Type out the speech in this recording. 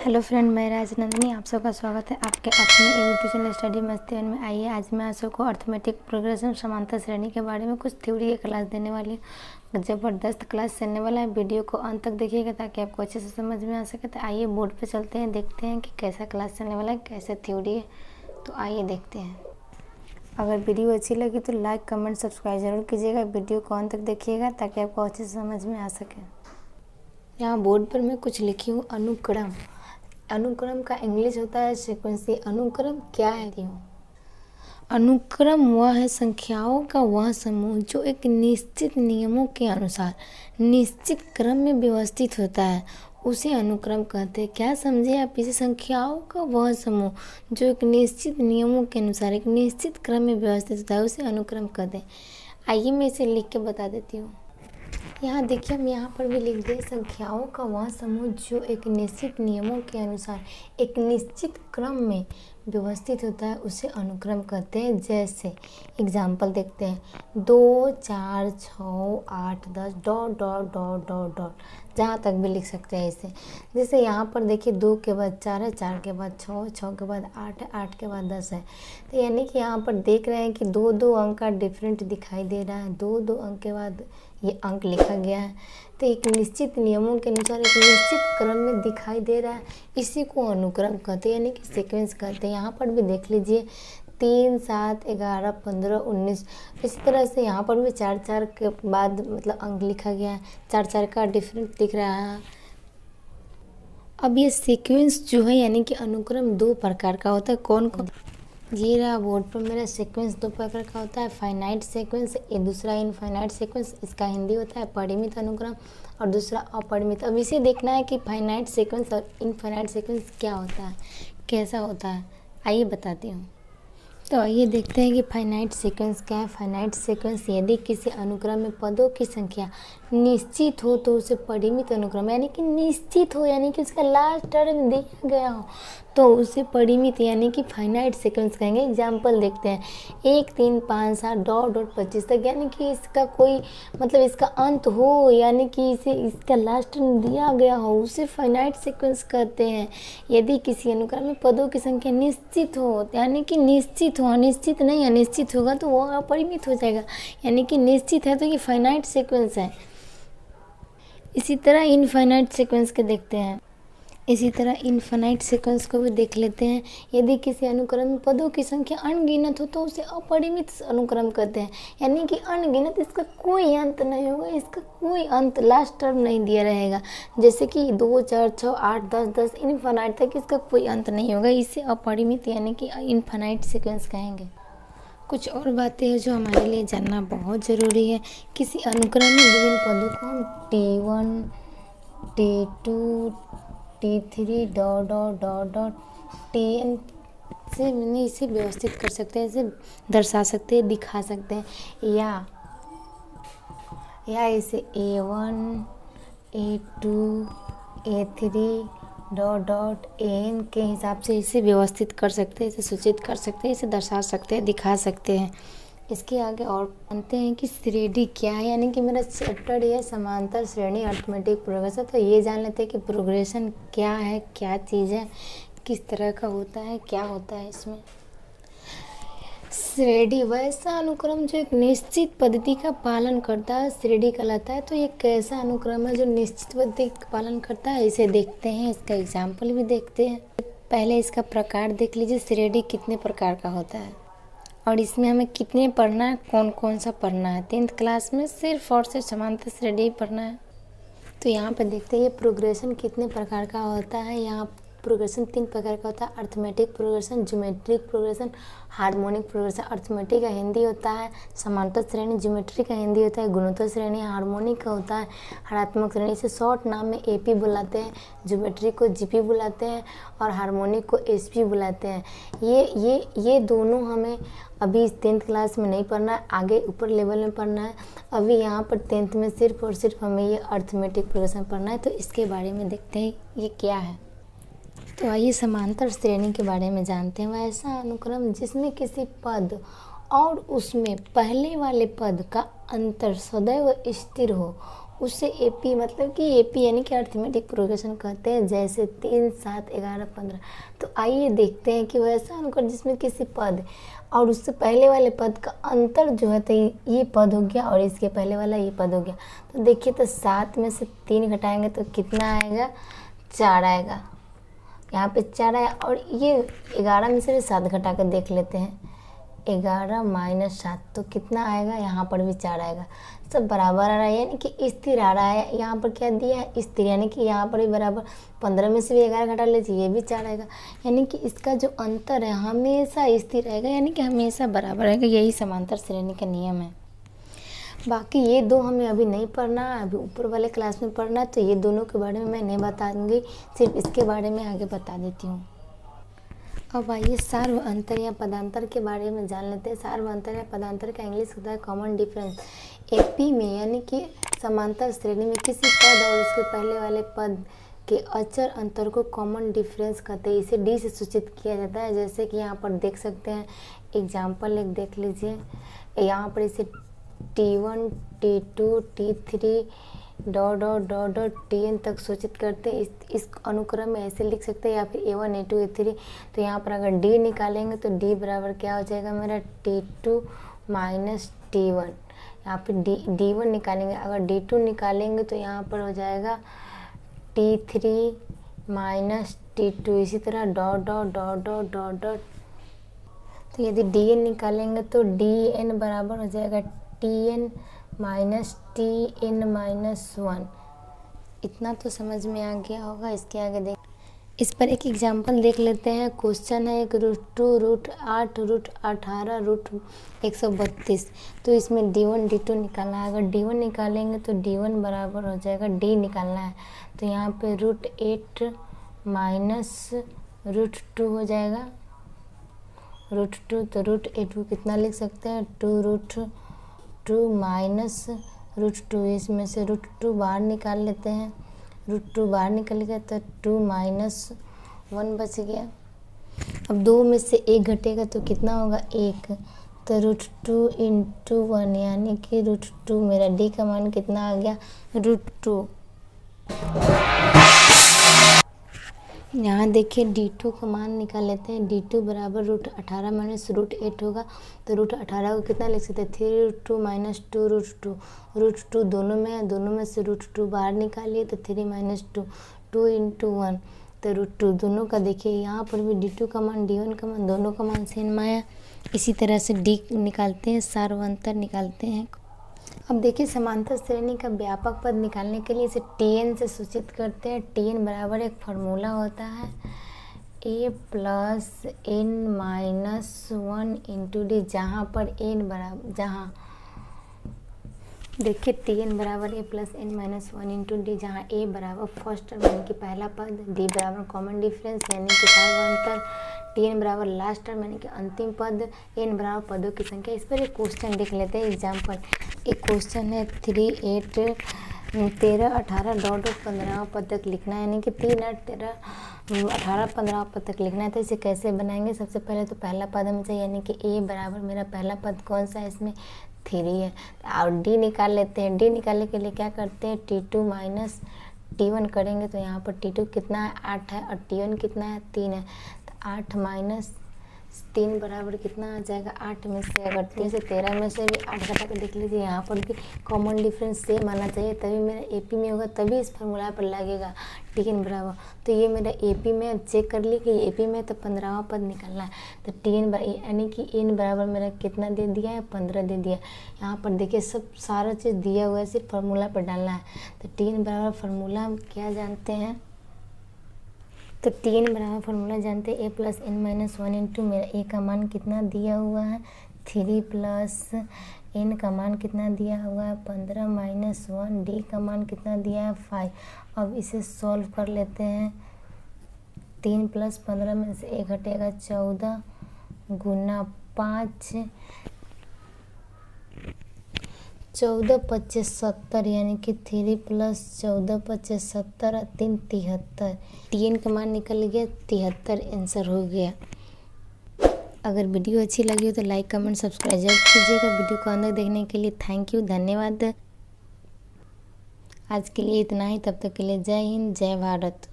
Hello friend, मैं राजनंदिनी। आप सबका स्वागत है आपके अपने यूट्यूब चैनल स्टडी मस्ती वन में। आइए, आज मैं आप सबको अर्थमेटिक प्रोग्रेशन समांतर श्रेणी के बारे में कुछ थ्योरी की क्लास देने वाली हूँ। ज़बरदस्त क्लास चलने वाला है, वीडियो को अंत तक देखिएगा ताकि आपको अच्छे से समझ में आ सके। तो आइए बोर्ड पे चलते हैं, देखते हैं कि कैसा क्लास चलने वाला है, कैसे थ्योरी है। तो आइए देखते हैं। अगर वीडियो अच्छी लगी तो लाइक कमेंट सब्सक्राइब जरूर कीजिएगा। वीडियो को अंत तक देखिएगा ताकि आपको अच्छे से समझ में आ सके। यहाँ बोर्ड पर मैं कुछ लिखी हूँ, अनुक्रम। अनुक्रम का इंग्लिश होता है सीक्वेंसी। अनुक्रम क्या है? अनुक्रम वह है संख्याओं का वह समूह जो एक निश्चित नियमों के अनुसार निश्चित क्रम में व्यवस्थित होता है, उसे अनुक्रम कहते हैं। क्या समझे आप? इसे संख्याओं का वह समूह जो एक निश्चित नियमों के अनुसार एक निश्चित क्रम में व्यवस्थित होता है, उसे अनुक्रम कहते हैं। आइए मैं इसे लिख के बता देती हूँ। यहाँ देखिए, हम यहाँ पर भी लिख दें, संख्याओं का वह समूह जो एक निश्चित नियमों के अनुसार एक निश्चित क्रम में व्यवस्थित होता है, उसे अनुक्रम कहते हैं। जैसे एग्जाम्पल देखते हैं, 2 4 6 8 10 dot dot dot dot dot, जहाँ तक भी लिख सकते हैं इसे। जैसे यहाँ पर देखिए, 2 के बाद 4 है, 4 के बाद 6, 6 के बाद 8 है, 8 के बाद 10 है। तो यानी कि यहाँ पर देख रहे हैं कि दो दो अंक का डिफरेंट दिखाई दे रहा है। दो दो अंक के बाद ये अंक लिखा गया है, तो एक निश्चित नियमों के अनुसार एक निश्चित क्रम में दिखाई दे रहा है, इसी को अनुक्रम कहते हैं, यानी कि सीक्वेंस कहते हैं। यहाँ पर भी देख लीजिए, 3 7 11 15 19, इसी तरह से यहाँ पर भी 4 4 के बाद मतलब अंक लिखा गया है, 4 4 का डिफरेंट दिख रहा है। अब ये सीक्वेंस जो है यानी कि अनुक्रम 2 प्रकार का होता है। कौन कौन? ये रहा बोर्ड पर मेरा सीक्वेंस 2 प्रकार का होता है। फाइनाइट सीक्वेंस, ये दूसरा इनफाइनाइट सीक्वेंस। इसका हिंदी होता है परिमित अनुक्रम और दूसरा अपरिमित। अब इसे देखना है कि फाइनाइट सीक्वेंस और इनफाइनाइट सीक्वेंस क्या होता है, कैसा होता है। आइए बताती हूँ। तो आइए देखते हैं कि फाइनाइट सीक्वेंस क्या है। फाइनाइट सीक्वेंस, यदि किसी अनुक्रम में पदों की संख्या निश्चित हो तो उसे परिमित अनुक्रम, यानी कि निश्चित हो यानी कि उसका लास्ट टर्म दिया गया हो तो उसे परिमित यानी कि फाइनाइट सीक्वेंस कहेंगे। एग्जाम्पल देखते हैं, 1 3 5 7 डॉट डॉट 25 तक, यानी कि इसका कोई मतलब इसका अंत हो, यानी कि इसे इसका लास्ट टर्म दिया गया हो, उसे फाइनाइट सीक्वेंस कहते हैं। यदि किसी अनुक्रम में पदों की संख्या निश्चित हो, यानी कि निश्चित हो, अनिश्चित नहीं, अनिश्चित होगा तो वो अपरिमित हो जाएगा, यानी कि निश्चित है तो ये फाइनाइट सीक्वेंस है। इसी तरह इनफाइनाइट सीक्वेंस के देखते हैं। इसी तरह इनफाइनाइट सीक्वेंस को भी देख लेते हैं। यदि किसी अनुक्रम में पदों की संख्या अनगिनत हो तो उसे अपरिमित अनुक्रम कहते हैं, यानी कि अनगिनत, इसका कोई अंत नहीं होगा, इसका कोई अंत लास्ट टर्म नहीं दिया रहेगा। जैसे कि 2 4 6 8 10 10 इनफाइनाइट तक इसका कोई अंत नहीं होगा, इसे अपरिमित यानी कि इनफाइनाइट सीक्वेंस कहेंगे। कुछ और बातें हैं जो हमारे लिए जानना बहुत ज़रूरी है। किसी अनुक्रम में विभिन्न पदों को हम T1 T2 T3 dot dot dot dot Tn से मैंने इसे व्यवस्थित कर सकते हैं, इसे दर्शा सकते हैं, दिखा सकते हैं, या इसे A1 A2 A3 dot dot An के हिसाब से इसे व्यवस्थित कर सकते हैं, इसे सूचित कर सकते हैं, इसे दर्शा सकते हैं, दिखा सकते हैं। इसके आगे और जानते हैं कि श्रेणी क्या है, यानी कि मेरा चैप्टर ये समांतर श्रेणी अर्थमेटिक प्रोग्रेशन। तो ये जान लेते हैं कि प्रोग्रेशन क्या है, क्या चीज़ है, किस तरह का होता है, क्या होता है इसमें। श्रेणी वैसा अनुक्रम जो एक निश्चित पद्धति का पालन करता है, श्रेणी कहलाता है। तो ये कैसा अनुक्रम है जो निश्चित पद्धति का पालन करता है, इसे देखते हैं, इसका एग्जाम्पल भी देखते हैं। पहले इसका प्रकार देख लीजिए, श्रेणी कितने प्रकार का होता है और इसमें हमें कितने पढ़ना है, कौन कौन सा पढ़ना है। 10th क्लास में सिर्फ और सिर्फ समांतर श्रेणी ही पढ़ना है। तो यहाँ पर देखते हैं ये प्रोग्रेशन कितने प्रकार का होता है। यहाँ प्रोग्रेशन 3 प्रकार का होता है, arithmetic progression, geometric progression, harmonic progression. Arithmetic का हिंदी होता है समांतर श्रेणी, ज्योमेट्रिक का हिंदी होता है गुणोत्तर श्रेणी, हार्मोनिक का होता है हरात्मक श्रेणी। इसे शॉर्ट नाम में AP बुलाते हैं, ज्योमेट्रिक को GP बुलाते हैं और हार्मोनिक को SP बुलाते हैं। ये दोनों हमें अभी 10th क्लास में नहीं पढ़ना है, आगे ऊपर लेवल में पढ़ना है। अभी यहाँ पर 10th में सिर्फ और सिर्फ हमें ये अर्थमेटिक प्रोग्रेशन पढ़ना है। तो इसके बारे में देखते हैं ये क्या है। तो आइए समांतर श्रेणी के बारे में जानते हैं। वैसा अनुक्रम जिसमें किसी पद और उसमें पहले वाले पद का अंतर सदैव स्थिर हो, उससे एपी मतलब कि एपी यानी कि अर्थमेटिक प्रोग्रेशन कहते हैं, जैसे 3, 7, 11, 15। तो आइए देखते हैं कि वैसा अनुक्रम जिसमें किसी पद और उससे पहले वाले पद का अंतर जो है, तो ये पद हो गया और इसके पहले वाला ये पद हो गया। तो देखिए, तो 7 में से 3 घटाएंगे तो कितना आएगा, 4 आएगा। यहाँ पे 4 आया। और ये 11 में से भी 7 घटा कर देख लेते हैं, 11 माइनस 7 तो कितना आएगा, यहाँ पर भी 4 आएगा। सब बराबर आ रहा है, यानी कि स्थिर आ रहा है। यहाँ पर क्या दिया है, स्थिर, यानी कि यहाँ पर भी बराबर। 15 में से भी 11 घटा लीजिए, ये भी 4 आएगा। यानी कि इसका जो अंतर है हमेशा स्थिर रहेगा, यानी कि हमेशा बराबर रहेगा। यही समांतर श्रेणी का नियम है। बाकी ये दो हमें अभी नहीं पढ़ना है, अभी ऊपर वाले क्लास में पढ़ना है, तो ये दोनों के बारे में मैं नहीं बताऊंगी, सिर्फ इसके बारे में आगे बता देती हूँ। अब आइए सार्व अंतर या पदांतर के बारे में जान लेते हैं। सार्व अंतर या पदांतर का इंग्लिश होता है कॉमन डिफरेंस। एपी में यानी कि समांतर श्रेणी में किसी पद और उसके पहले वाले पद के अचर अंतर को कॉमन डिफरेंस कहते हैं। इसे डी से सूचित किया जाता है। जैसे कि यहाँ पर देख सकते हैं, एग्जाम्पल एक देख लीजिए। यहाँ पर इसे T1, T2, T3 dot dot dot dot Tn तक सूचित करते हैं। इस अनुक्रम में ऐसे लिख सकते हैं, या फिर A1, A2, A3। तो यहाँ पर अगर D निकालेंगे तो D बराबर क्या हो जाएगा मेरा, T2 माइनस T1। यहाँ पे D1 निकालेंगे, अगर D2 निकालेंगे तो यहाँ पर हो जाएगा T3 माइनस T2। इसी तरह dot dot dot dot dot dot. तो यदि Dn निकालेंगे तो Dn बराबर हो जाएगा Tn माइनस Tn माइनस 1। इतना तो समझ में आ गया होगा। इसके आगे देख, इस पर एक एग्जांपल देख लेते हैं। क्वेश्चन है एक √2, √8, √18, √132। तो इसमें D1, D2 निकालना है। अगर D1 निकालेंगे तो D1 बराबर हो जाएगा, D निकालना है तो यहाँ पे √8 माइनस √2 हो जाएगा, √2। तो √8 को कितना लिख सकते हैं, 2√2 माइनस √2। इसमें से √2 बाहर निकाल लेते हैं, √2 बाहर निकल गया तो 2 माइनस 1 बच गया। अब 2 में से 1 घटेगा तो कितना होगा, 1। तो √2 इंटू 1 यानी कि √2। मेरा D का मान कितना आ गया, √2। यहाँ देखिए D2 का मान निकाल लेते हैं। D2 बराबर √18 माइनस √8 होगा। तो √18 को कितना लिख सकते हैं, 3√2 माइनस 2√2। √2 दोनों में है, दोनों में से √2 बाहर निकालिए तो 3 माइनस 2, 2 इंटू 1। तो √2 दोनों का देखिए, यहाँ पर भी D2 का मान, D1 का मान, दोनों का मान सेम आया। इसी तरह से D निकालते हैं, सार्व अंतर निकालते हैं। अब देखिए, समांतर श्रेणी का व्यापक पद निकालने के लिए इसे Tn से सूचित करते हैं। Tn बराबर एक फार्मूला होता है, A plus n minus 1 into D, जहाँ पर n बराबर, जहाँ देखिए Tn बराबर A plus n minus 1 into D, जहाँ A बराबर फर्स्ट टर्म यानी कि पहला पद, D बराबर कॉमन डिफरेंस यानी कि सार्व अंतर, Tn बराबर लास्ट टर्म यानी कि अंतिम पद, n बराबर पदों की संख्या। इस पर एक क्वेश्चन देख लेते हैं, एग्जाम्पल। एक क्वेश्चन है 3, 8, 13, 18 डॉट 15 पद तक लिखना है, यानी कि 3, 8, 13, 18, 15 पद तक लिखना है। तो इसे कैसे बनाएंगे, सबसे पहले तो पहला पद हमें चाहिए, यानी कि A बराबर मेरा पहला पद कौन सा है, इसमें 3 है। और D निकाल लेते हैं। D निकालने के लिए क्या करते हैं, T2 माइनस T1 करेंगे तो यहाँ पर T2 कितना है, 8 है, और T1 कितना है, 3 है। तो 8 माइनस 3 बराबर कितना आ जाएगा, 8 में से अगर 3 से 13 में से भी 8 घटा के देख लीजिए, यहाँ पर भी कॉमन डिफरेंस सेम आना चाहिए, तभी मेरा AP में होगा, तभी इस फार्मूला पर लगेगा Tn बराबर। तो ये मेरा AP में चेक कर ली कि AP में तो 15वां पद निकालना है। तो Tn यानी कि n बराबर मेरा कितना दे दिया है, 15 दे दिया। यहाँ पर देखिए सब सारा चीज़ दिया हुआ है, सिर्फ फार्मूला पर डालना है। तो Tn बराबर फार्मूला हम क्या जानते हैं, तो Tn बराबर फार्मूला जानते हैं, A plus n minus 1 into मेरा A का मान कितना दिया हुआ है, 3 प्लस n का मान कितना दिया हुआ है, 15 माइनस 1, D का मान कितना दिया है, 5। अब इसे सॉल्व कर लेते हैं। 3 प्लस 15 में से 1 घटेगा, 14 गुना 5, 14 25 70, यानी कि 3 प्लस 14 25 70, 3 73। Tn का मान निकल गया 73, आंसर हो गया। अगर वीडियो अच्छी लगी हो तो लाइक, कमेंट, सब्सक्राइब जरूर कीजिएगा। वीडियो को अंदर देखने के लिए थैंक यू, धन्यवाद। आज के लिए इतना ही, तब तक के लिए जय हिंद जय भारत।